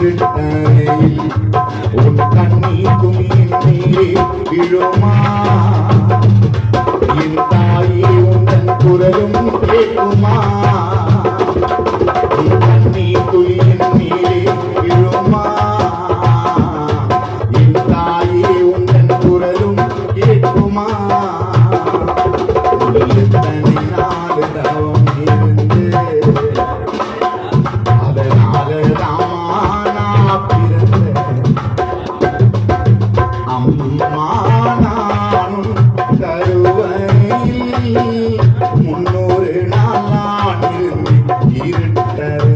இருட்டறையில் உன் கண்ணீர் துணியின் மேலே விழுமா என் தாயே உந்தன் குரலும் கேட்குமா உன் கண்ணீர் துணியின் மேலே விழுமா என் தாயே உந்தன் குரலும் கேட்குமா எத்தனை நாள் தவம் இருந்து அதனால தானா பிறந்த அம்மா நானும் கருவறையில் 300 நாள் இருட்டறை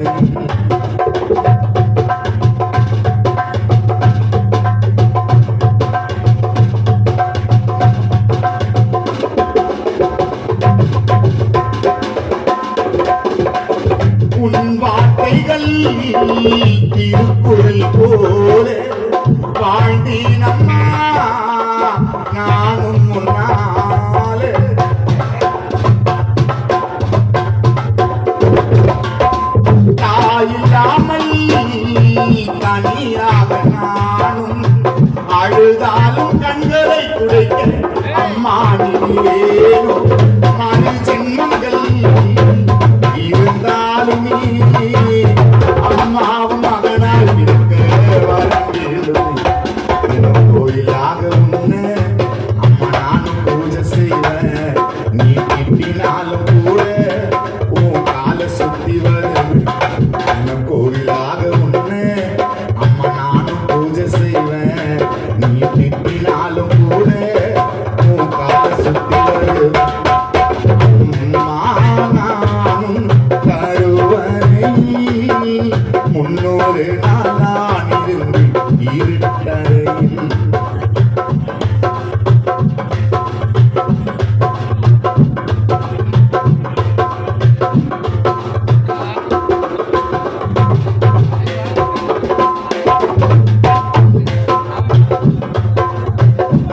உன் வார்த்தைகள் திருக்குறள் போல வாழ்ந்தீனம்மா நானும் முன்னால தாயில்லாமல் தனியாக நானும் அழுதாலும் கண்களை துடைக்க அம்மா நீரேனோ மறு ஜென்மங்கள் இருந்தாலும் அம்மாவும் மகனால் இருக்க வரவேண்டும் கோயிலாக உன்ன அம்மா நானும் பூஜை செய்வேன் நீ திட்டினாலும் கூட உன் கால சுத்தி வரும் கோயிலாக உன்ன அம்மா நானும் பூஜை செய்வேன் நீ திட்டினாலும் கூட உன் கால சுத்தி வரும் முன்னோரு நாளானிருந்து இருட்டறையில்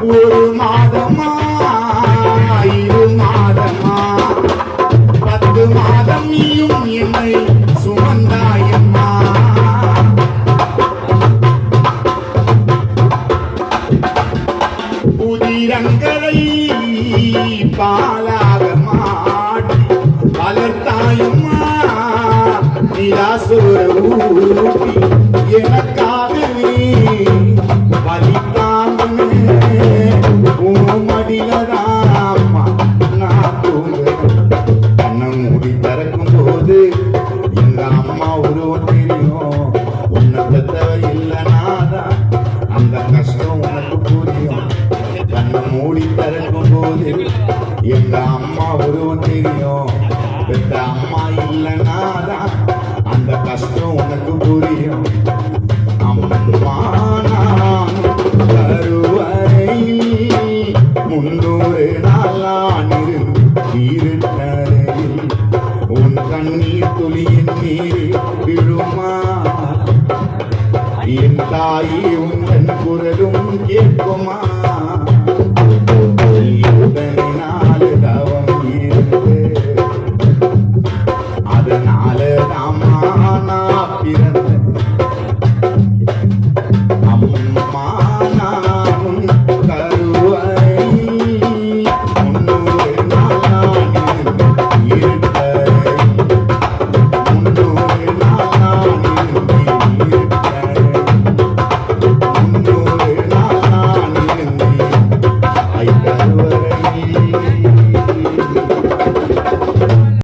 ஒரு மாதமா 2 மாதமா 10 மாதம் நீயும் என்னை சுமந்தாயம்மா புதிரங்களை பாலாக மாட்டி வளர்த்தாயம்மா நிராசோர ஊட்டி எனக்காகவே வலிக்காம மடிலதாம்மா நான் தூங்குறேன் கண்ணை மூடி திறக்கும் போது எங்க அம்மா உருவம் தெரியும் உன்னை பெத்தவ இல்லைனாதான் அந்த கஷ்டம் உனக்கு புரியும் கண்ணை மூடி திறக்கும் போது எங்க அம்மா உருவம் தெரியும் பெத்த அம்மா இல்லைனாதான் அந்த கஷ்டம் உனக்கு புரியும் அம்மா நான் கருவறையில் 300 நாளானிருந்து இருட்டறையில் உன் கண்ணீர் துளியின் மீறி விழுமா என் தாயே உந்தன் குரலும் கேட்குமா